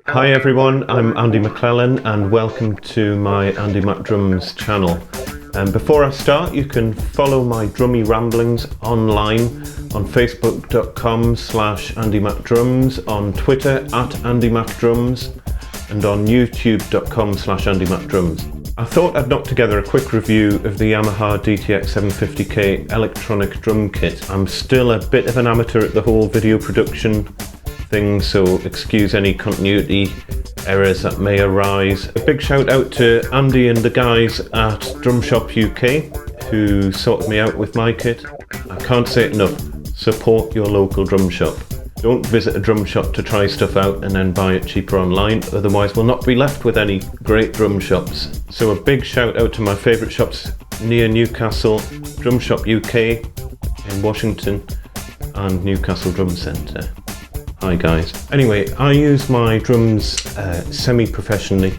Hi everyone, I'm Andy McClellan and welcome to my Andy Mac Drums channel. Before I start, you can follow my drummy ramblings online on facebook.com/AndyMacDrums, on Twitter @AndyMacDrums, and on youtube.com/AndyMacDrums. I thought I'd knock together a quick review of the Yamaha DTX750K electronic drum kit. I'm still a bit of an amateur at the whole video production thing, so excuse any continuity errors that may arise. A big shout out to Andy and the guys at Drum Shop UK who sorted me out with my kit. I can't say it enough, support your local drum shop. Don't visit a drum shop to try stuff out and then buy it cheaper online, otherwise we'll not be left with any great drum shops. So a big shout out to my favourite shops near Newcastle, Drum Shop UK in Washington and Newcastle Drum Centre. Hi guys. Anyway, I use my drums semi-professionally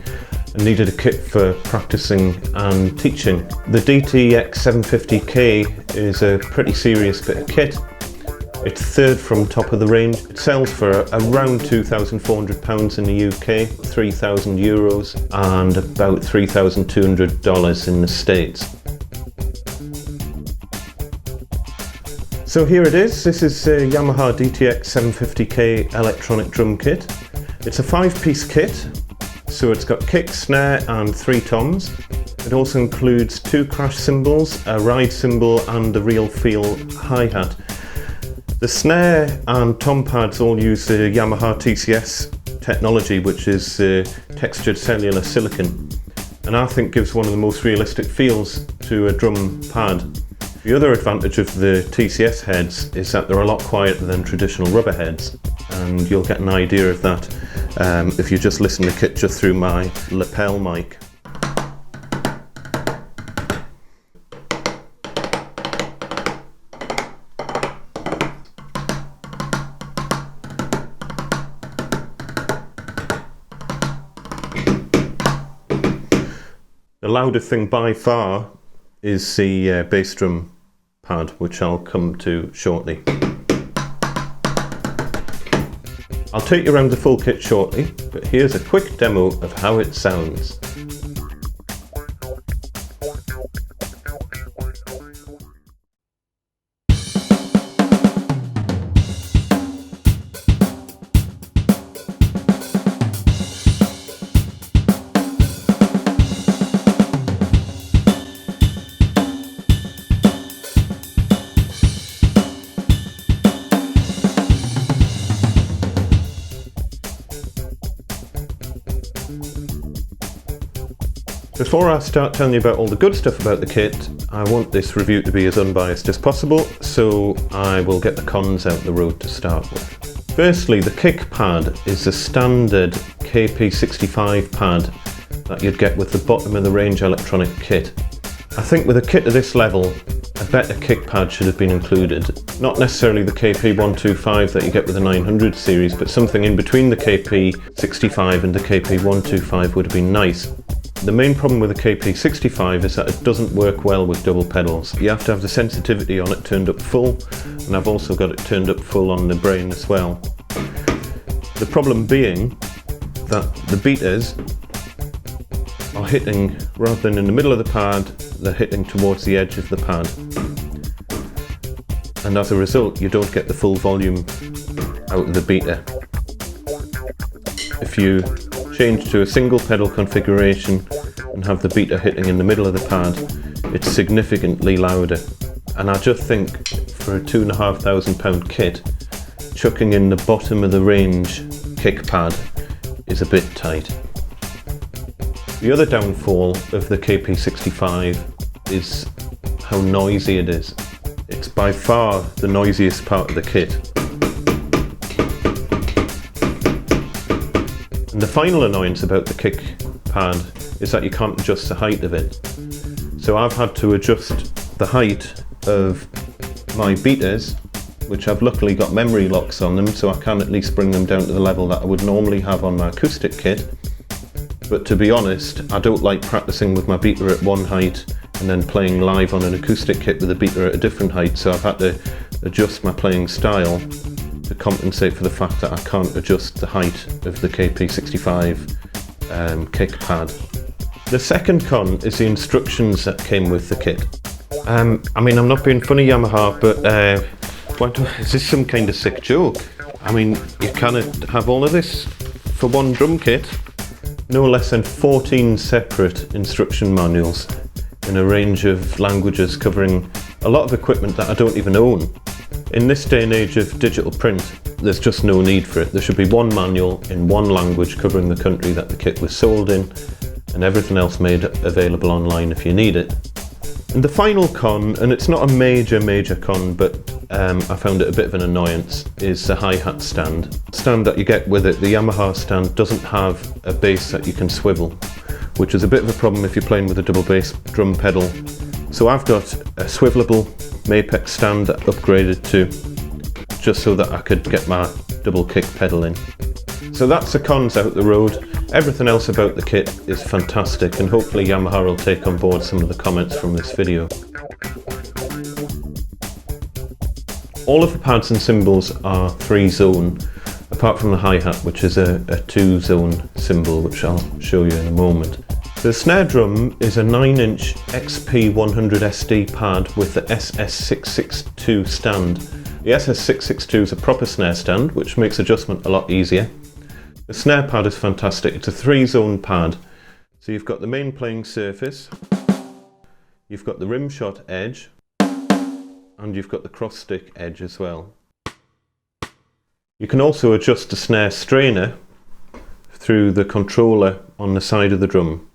and needed a kit for practicing and teaching. The DTX750K is a pretty serious bit of kit. It's third from top of the range. It sells for around £2,400 in the UK, €3,000 and about $3,200 in the States. So here it is. This is a Yamaha DTX750K electronic drum kit. It's a 5-piece kit, so it's got kick, snare and 3 toms. It also includes 2 crash cymbals, a ride cymbal and a real feel hi-hat. The snare and tom pads all use the Yamaha TCS technology, which is textured cellular silicon, and I think gives one of the most realistic feels to a drum pad. The other advantage of the TCS heads is that they're a lot quieter than traditional rubber heads, and you'll get an idea of that if you just listen to the kit just through my lapel mic. The loudest thing by far is the bass drum pad, which I'll come to shortly. I'll take you around the full kit shortly, but here's a quick demo of how it sounds. Before I start telling you about all the good stuff about the kit, I want this review to be as unbiased as possible, so I will get the cons out the road to start with. Firstly, the kick pad is a standard KP65 pad that you'd get with the bottom of the range electronic kit. I think with a kit of this level, a better kick pad should have been included. Not necessarily the KP125 that you get with the 900 series, but something in between the KP65 and the KP125 would have been nice. The main problem with the KP65 is that it doesn't work well with double pedals. You have to have the sensitivity on it turned up full, and I've also got it turned up full on the brain as well. The problem being that the beaters are hitting, rather than in the middle of the pad, they're hitting towards the edge of the pad. And as a result, you don't get the full volume out of the beater. If you change to a single pedal configuration and have the beater hitting in the middle of the pad, it's significantly louder. And I just think for a £2,500 kit, chucking in the bottom of the range kick pad is a bit tight. The other downfall of the KP65 is how noisy it is. It's by far the noisiest part of the kit. And the final annoyance about the kick pad is that you can't adjust the height of it. So I've had to adjust the height of my beaters, which I've luckily got memory locks on them, so I can at least bring them down to the level that I would normally have on my acoustic kit. But to be honest, I don't like practicing with my beater at one height and then playing live on an acoustic kit with a beater at a different height, so I've had to adjust my playing style to to compensate for the fact that I can't adjust the height of the KP65 kick pad. The second con is the instructions that came with the kit. I mean, I'm not being funny, Yamaha, but is this some kind of sick joke? I mean, you cannot have all of this for one drum kit? No less than 14 separate instruction manuals in a range of languages covering a lot of equipment that I don't even own. In this day and age of digital print, there's just no need for it. There should be one manual in one language covering the country that the kit was sold in, and everything else made available online if you need it. And the final con, and it's not a major con, but I found it a bit of an annoyance, is the hi-hat stand. The stand that you get with it, the Yamaha stand, doesn't have a bass that you can swivel, which is a bit of a problem if you're playing with a double bass drum pedal. So I've got a swivelable Mapex stand that I upgraded to, just so that I could get my double kick pedal in. So that's the cons out the road. Everything else about the kit is fantastic, and hopefully Yamaha will take on board some of the comments from this video. All of the pads and cymbals are 3-zone, apart from the hi-hat, which is a 2-zone cymbal, which I'll show you in a moment. The snare drum is a 9-inch XP100SD pad with the SS662 stand. The SS662 is a proper snare stand, which makes adjustment a lot easier. The snare pad is fantastic. It's a 3-zone pad. So you've got the main playing surface, you've got the rim shot edge, and you've got the cross stick edge as well. You can also adjust the snare strainer through the controller on the side of the drum.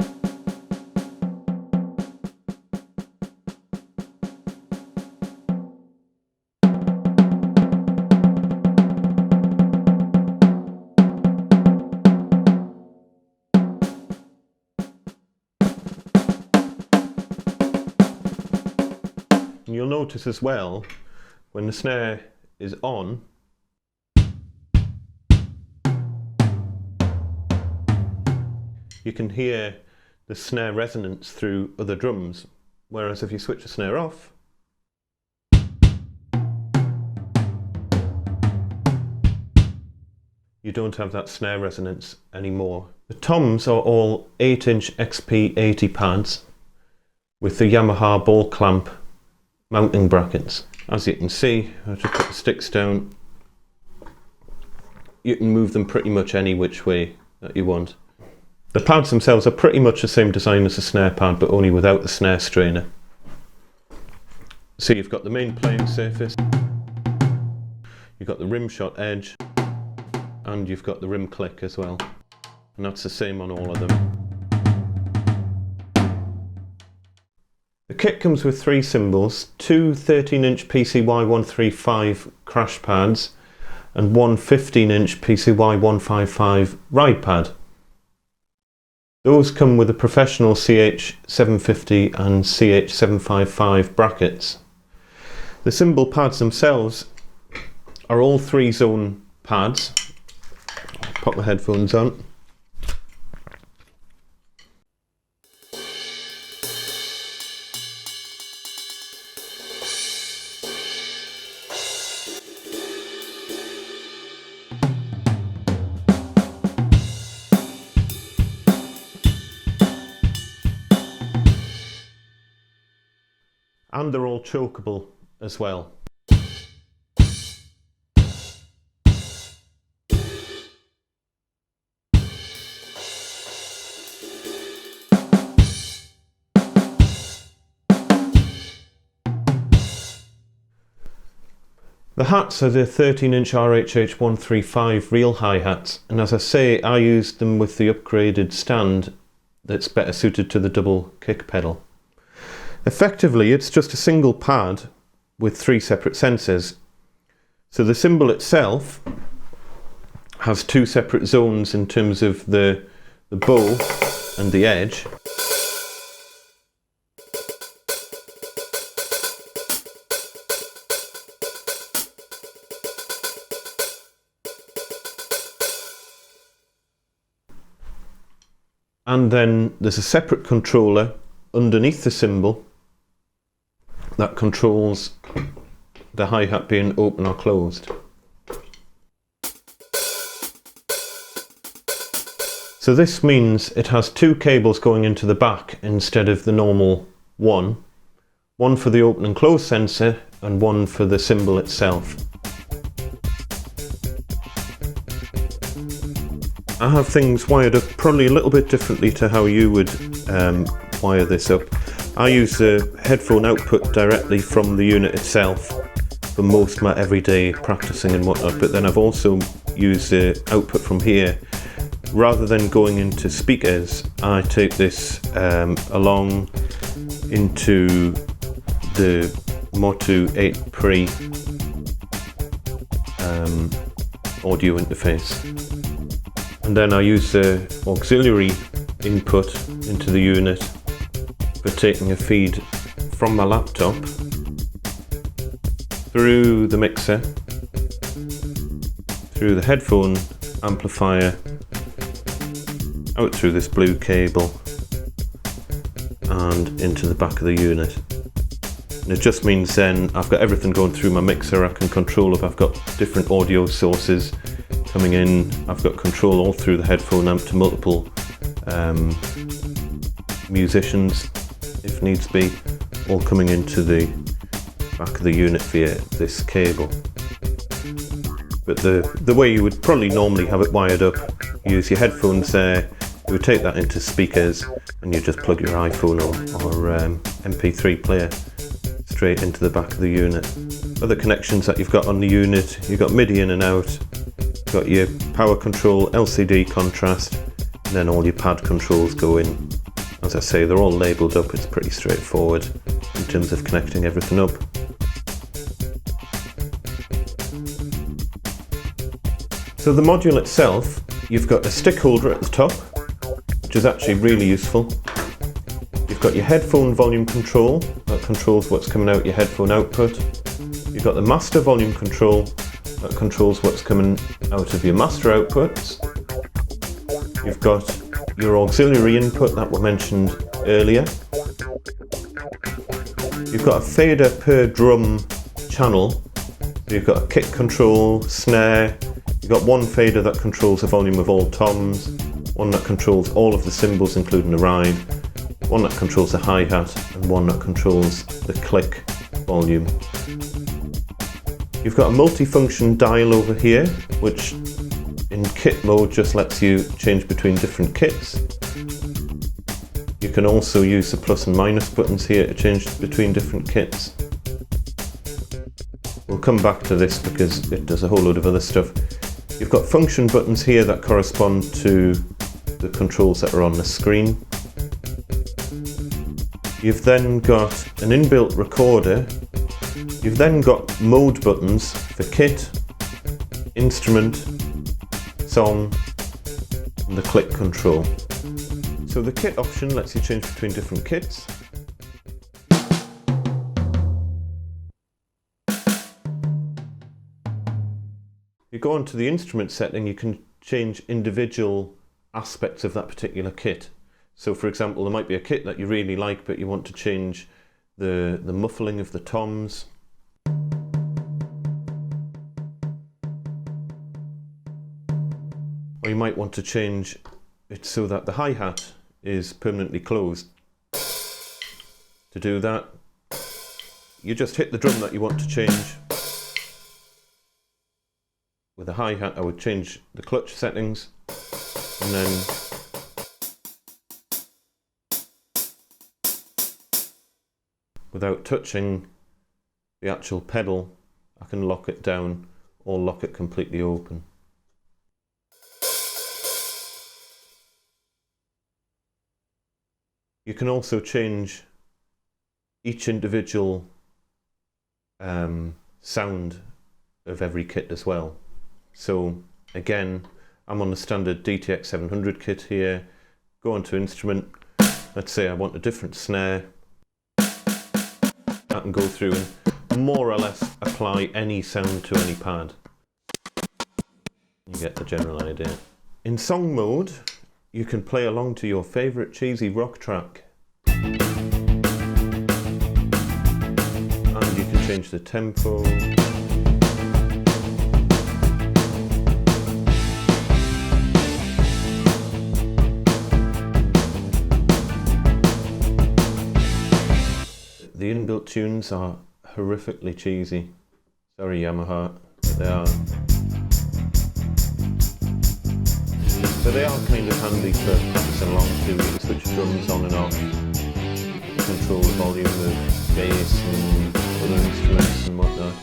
And you'll notice as well, when the snare is on, you can hear the snare resonance through other drums, whereas if you switch the snare off, you don't have that snare resonance anymore. The toms are all 8-inch XP80 pads with the Yamaha ball clamp mounting brackets. As you can see, I just put the sticks down. You can move them pretty much any which way that you want. The pads themselves are pretty much the same design as the snare pad, but only without the snare strainer. So you've got the main playing surface, you've got the rim shot edge, and you've got the rim click as well. And that's the same on all of them. The kit comes with 3 cymbals, 2 13-inch PCY135 crash pads, and 1 15-inch PCY155 ride pad. Those come with the professional CH750 and CH755 brackets. The cymbal pads themselves are all 3-zone pads. I'll pop the headphones on. And they're all chokeable as well. The hats are the 13-inch RHH135 real hi-hats, and as I say, I used them with the upgraded stand that's better suited to the double kick pedal. Effectively, it's just a single pad with 3 separate sensors. So the cymbal itself has 2 separate zones in terms of the bow and the edge. And then there's a separate controller underneath the cymbal that controls the hi-hat being open or closed. So this means it has two cables going into the back instead of the normal one. One for the open and close sensor and one for the cymbal itself. I have things wired up probably a little bit differently to how you would wire this up. I use the headphone output directly from the unit itself for most of my everyday practicing and whatnot, but then I've also used the output from here. Rather than going into speakers, I take this along into the Motu 8 Pre audio interface. And then I use the auxiliary input into the unit for taking a feed from my laptop through the mixer, through the headphone amplifier, out through this blue cable and into the back of the unit. And it just means then I've got everything going through my mixer. I can control if I've got different audio sources coming in. I've got control all through the headphone amp to multiple musicians if needs be, all coming into the back of the unit via this cable. But the way you would probably normally have it wired up, you use your headphones there, you would take that into speakers and you just plug your iPhone or MP3 player straight into the back of the unit. Other connections that you've got on the unit, you've got MIDI in and out, you've got your power control, LCD contrast, and then all your pad controls go in. As I say, they're all labelled up, it's pretty straightforward in terms of connecting everything up. So the module itself, you've got a stick holder at the top, which is actually really useful. You've got your headphone volume control, that controls what's coming out your headphone output. You've got the master volume control, that controls what's coming out of your master outputs. You've got your auxiliary input that were mentioned earlier. You've got a fader per drum channel. So you've got a kick control, snare. You've got one fader that controls the volume of all toms, one that controls all of the cymbals including the ride, one that controls the hi-hat, and one that controls the click volume. You've got a multi-function dial over here, which in kit mode just lets you change between different kits. You can also use the plus and minus buttons here to change between different kits. We'll come back to this because it does a whole load of other stuff. You've got function buttons here that correspond to the controls that are on the screen. You've then got an inbuilt recorder. You've then got mode buttons for kit, instrument, song, and the click control. So the kit option lets you change between different kits. You go on to the instrument setting, you can change individual aspects of that particular kit. So for example, there might be a kit that you really like, but you want to change the muffling of the toms. Or you might want to change it so that the hi-hat is permanently closed. To do that, you just hit the drum that you want to change. With the hi-hat, I would change the clutch settings, and then without touching the actual pedal, I can lock it down or lock it completely open. You can also change each individual sound of every kit as well. So again, I'm on the standard DTX700 kit here, go on to instrument, let's say I want a different snare. I can go through and more or less apply any sound to any pad. You get the general idea. In song mode, you can play along to your favourite cheesy rock track. And you can change the tempo. tunes are horrifically cheesy. Sorry Yamaha, but they are. But they are kind of handy for practicing along to. You can switch drums on and off, control the volume of bass and other instruments and whatnot.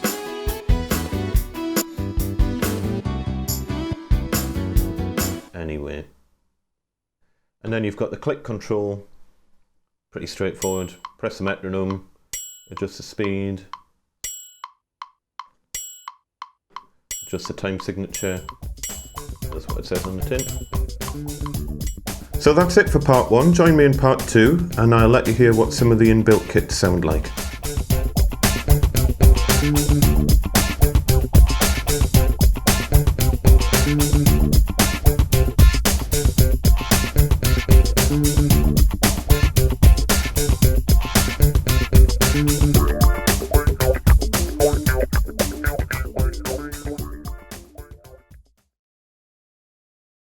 Anyway. And then you've got the click control, pretty straightforward. Press the metronome, adjust the speed, adjust the time signature. That's what it says on the tin. So that's it for part 1. Join me in part 2 and I'll let you hear what some of the inbuilt kits sound like.